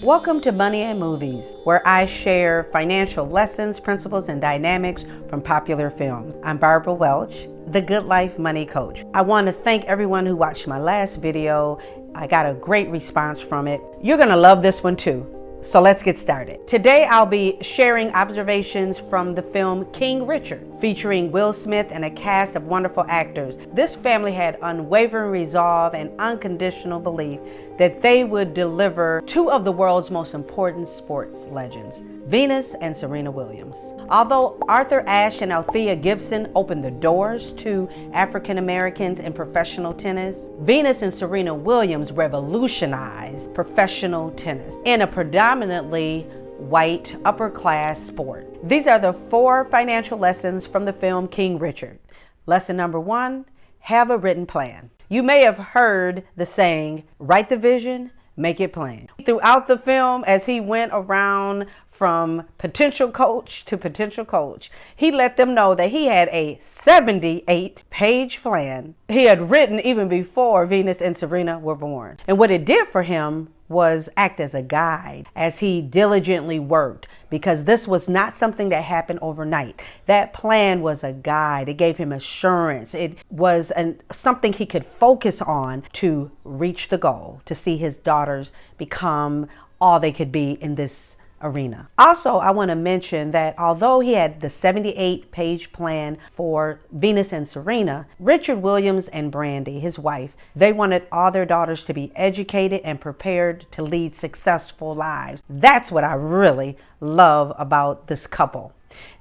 Welcome to Money and Movies, where I share financial lessons, principles, and dynamics from popular films. I'm Barbara Welch, the Good Life Money Coach. I want to thank everyone who watched my last video. I got a great response from it. You're going to love this one too. So let's get started. Today I'll be sharing observations from the film King Richard, featuring Will Smith and a cast of wonderful actors. This family had unwavering resolve and unconditional belief that they would deliver two of the world's most important sports legends, Venus and Serena Williams. Although Arthur Ashe and Althea Gibson opened the doors to African Americans in professional tennis, Venus and Serena Williams revolutionized professional tennis in a predominantly white upper class sport. These are the 4 financial lessons from the film King Richard. Lesson number 1, have a written plan. You may have heard the saying, write the vision, make it plain. Throughout the film, as he went around from potential coach to potential coach, he let them know that he had a 78-page plan he had written even before Venus and Serena were born. And what it did for him was act as a guide as he diligently worked, because this was not something that happened overnight. That plan was a guide. It gave him assurance. It was something he could focus on to reach the goal, to see his daughters become all they could be in this arena. Also, I want to mention that although he had the 78-page plan for Venus and Serena, Richard Williams and Brandy, his wife, they wanted all their daughters to be educated and prepared to lead successful lives. That's what I really love about this couple.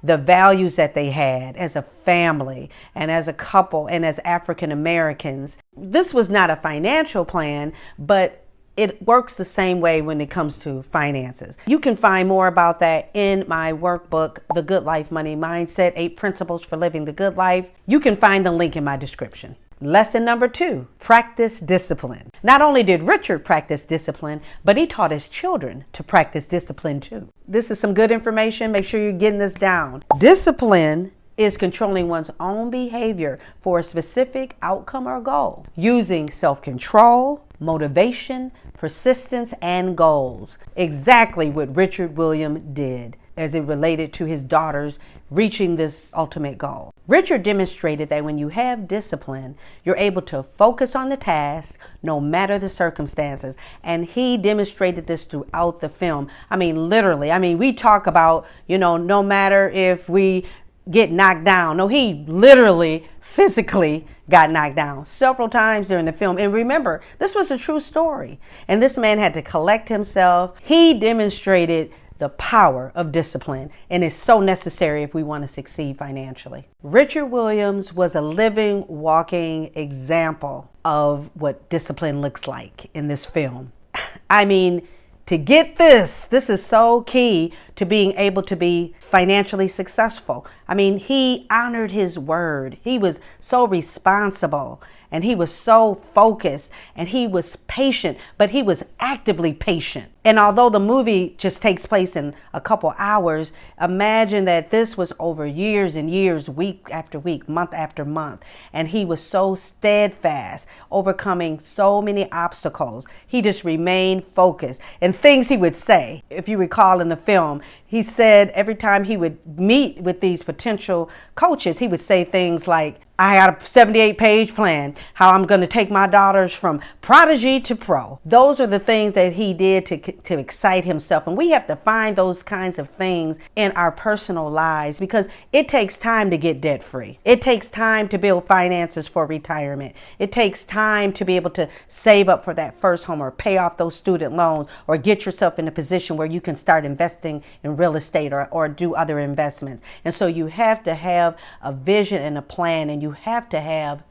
The values that they had as a family and as a couple and as African Americans. This was not a financial plan, but it works the same way when it comes to finances. You can find more about that in my workbook, The Good Life Money Mindset, 8 Principles for Living the Good Life. You can find the link in my description. Lesson number 2, practice discipline. Not only did Richard practice discipline, but he taught his children to practice discipline too. This is some good information. Make sure you're getting this down. Discipline is controlling one's own behavior for a specific outcome or goal, using self-control, motivation, persistence, and goals. Exactly what Richard Williams did as it related to his daughters reaching this ultimate goal. Richard demonstrated that when you have discipline, you're able to focus on the task no matter the circumstances. And he demonstrated this throughout the film. Literally, we talk about, no matter if we get knocked down. No, he literally, physically got knocked down several times during the film. And remember, this was a true story. And this man had to collect himself. He demonstrated the power of discipline, and it's so necessary if we want to succeed financially. Richard Williams was a living, walking example of what discipline looks like in this film. To get this is so key to being able to be financially successful. He honored his word. He was so responsible, and he was so focused, and he was patient, but he was actively patient. And although the movie just takes place in a couple hours, imagine that this was over years and years, week after week, month after month. And he was so steadfast, overcoming so many obstacles. He just remained focused. And things he would say, if you recall in the film, he said every time he would meet with these potential coaches, he would say things like, I got a 78-page plan, how I'm going to take my daughters from prodigy to pro. Those are the things that he did to excite himself. And we have to find those kinds of things in our personal lives, because it takes time to get debt free. It takes time to build finances for retirement. It takes time to be able to save up for that first home, or pay off those student loans, or get yourself in a position where you can start investing in real estate or do other investments. And so you have to have a vision and a plan, and you have to have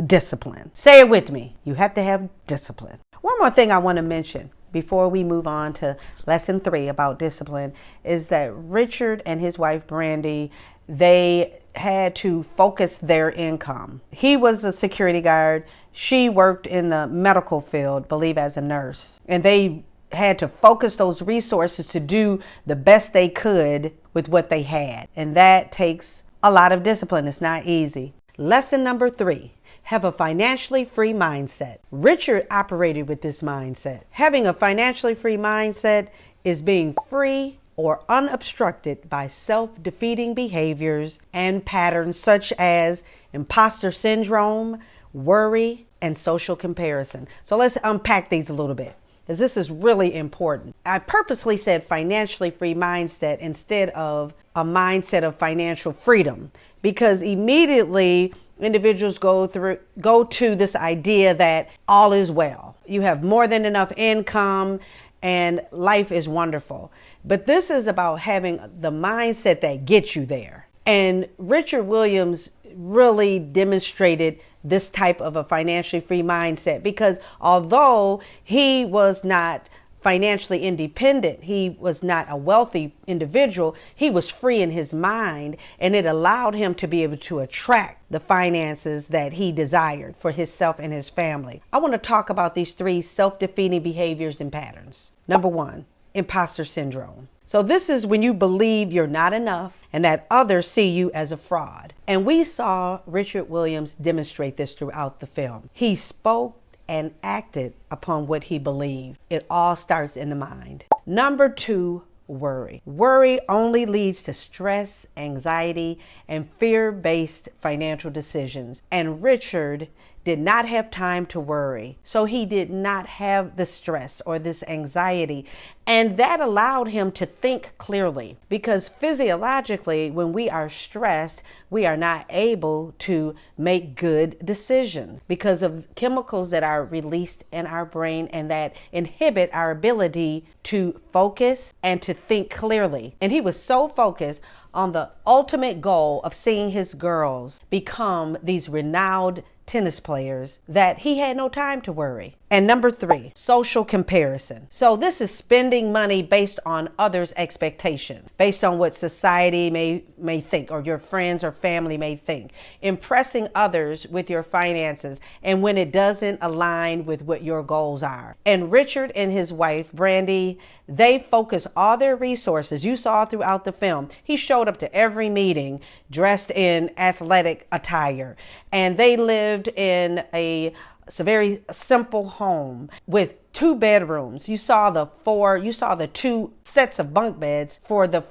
discipline. Say it with me. You have to have discipline. One more thing I want to mention before we move on to lesson 3 about discipline is that Richard and his wife Brandy, they had to focus their income. He was a security guard. She worked in the medical field, believe as a nurse. And they had to focus those resources to do the best they could with what they had. And that takes a lot of discipline. It's not easy. Lesson number 3, have a financially free mindset. Richard operated with this mindset. Having a financially free mindset is being free or unobstructed by self-defeating behaviors and patterns such as imposter syndrome, worry, and social comparison. So let's unpack these a little bit, because this is really important. I purposely said financially free mindset instead of a mindset of financial freedom, because immediately individuals go to this idea that all is well. You have more than enough income and life is wonderful. But this is about having the mindset that gets you there. And Richard Williams really demonstrated this type of a financially free mindset, because although he was not financially independent, he was not a wealthy individual, he was free in his mind, and it allowed him to be able to attract the finances that he desired for himself and his family. I want to talk about these 3 self-defeating behaviors and patterns. Number 1, imposter syndrome. So this is when you believe you're not enough and that others see you as a fraud. And we saw Richard Williams demonstrate this throughout the film. He spoke and acted upon what he believed. It all starts in the mind. Number 2, worry. Worry only leads to stress, anxiety, and fear-based financial decisions. And Richard did not have time to worry. So he did not have the stress or this anxiety. And that allowed him to think clearly, because physiologically, when we are stressed, we are not able to make good decisions because of chemicals that are released in our brain and that inhibit our ability to focus and to think clearly. And he was so focused on the ultimate goal of seeing his girls become these renowned tennis players that he had no time to worry. And number 3, social comparison. So this is spending money based on others' expectation, based on what society may think, or your friends or family may think, impressing others with your finances, and when it doesn't align with what your goals are. And Richard and his wife, Brandy, they focus all their resources. You saw throughout the film, he showed up to every meeting dressed in athletic attire, and they lived in a very simple home with 2 bedrooms. You saw the 2 sets of bunk beds for the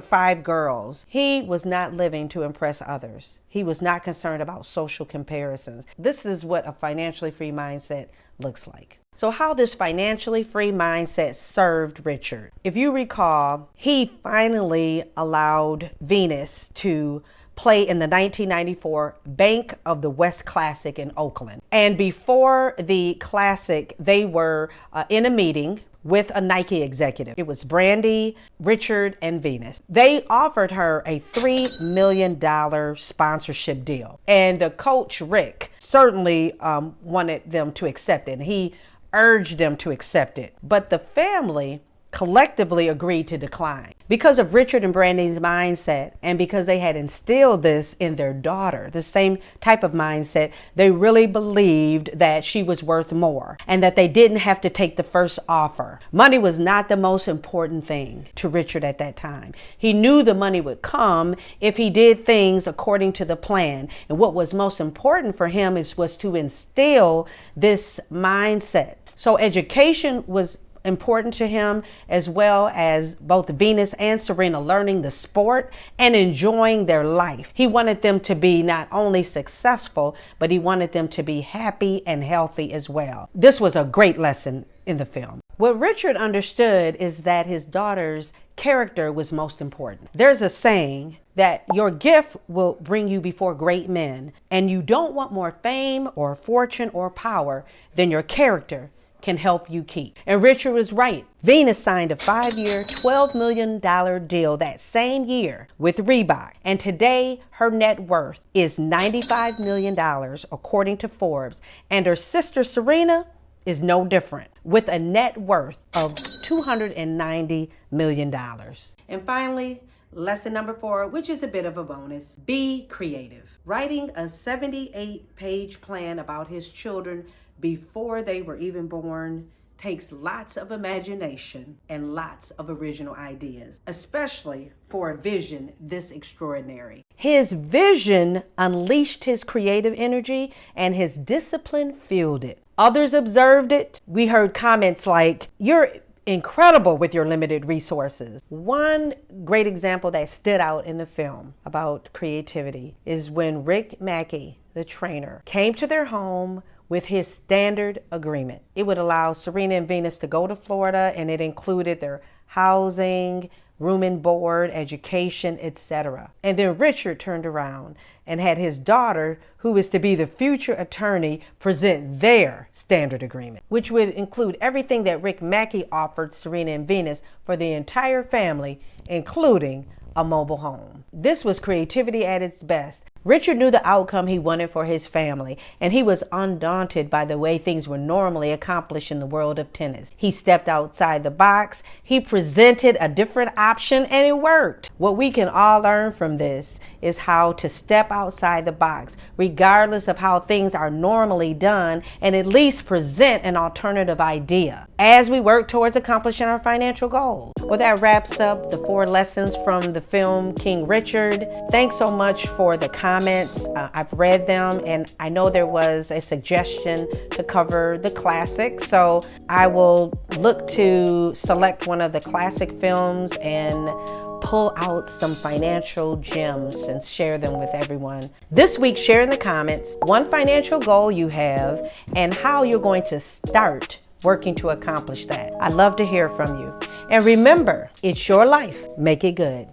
5 girls. He was not living to impress others. He was not concerned about social comparisons. This is what a financially free mindset looks like. So how this financially free mindset served Richard. If you recall, he finally allowed Venus to play in the 1994 Bank of the West Classic in Oakland. And before the Classic, they were in a meeting with a Nike executive. It was Brandy, Richard, and Venus. They offered her a $3 million sponsorship deal. And the coach, Rick, certainly wanted them to accept it. And he urged them to accept it. But the family collectively agreed to decline because of Richard and Brandy's mindset, and because they had instilled this in their daughter, the same type of mindset. They really believed that she was worth more and that they didn't have to take the first offer. Money was not the most important thing to Richard at that time. He knew the money would come if he did things according to the plan. And what was most important for him was to instill this mindset. So education was important to him, as well as both Venus and Serena learning the sport and enjoying their life. He wanted them to be not only successful, but he wanted them to be happy and healthy as well. This was a great lesson in the film. What Richard understood is that his daughter's character was most important. There's a saying that your gift will bring you before great men, and you don't want more fame or fortune or power than your character can help you keep. And Richard was right. Venus signed a 5-year, $12 million deal that same year with Reebok. And today her net worth is $95 million, according to Forbes. And her sister Serena is no different, with a net worth of $290 million. And finally, lesson number 4, which is a bit of a bonus: be creative. Writing a 78-page plan about his children before they were even born takes lots of imagination and lots of original ideas, especially for a vision this extraordinary. His vision unleashed his creative energy and his discipline fueled it. Others observed it. We heard comments like, "You're incredible with your limited resources." One great example that stood out in the film about creativity is when Rick Mackey, the trainer, came to their home with his standard agreement. It would allow Serena and Venus to go to Florida, and it included their housing, room and board, education, etc. And then Richard turned around and had his daughter, who is to be the future attorney, present their standard agreement, which would include everything that Rick Mackey offered Serena and Venus for the entire family, including a mobile home. This was creativity at its best. Richard knew the outcome he wanted for his family, and he was undaunted by the way things were normally accomplished in the world of tennis. He stepped outside the box, he presented a different option, and it worked. What we can all learn from this is how to step outside the box, regardless of how things are normally done, and at least present an alternative idea as we work towards accomplishing our financial goals. Well, that wraps up the 4 lessons from the film King Richard. Thanks so much for the comments. I've read them, and I know there was a suggestion to cover the classics, so I will look to select one of the classic films and pull out some financial gems and share them with everyone. This week, share in the comments one financial goal you have and how you're going to start working to accomplish that. I'd love to hear from you. And remember, it's your life. Make it good.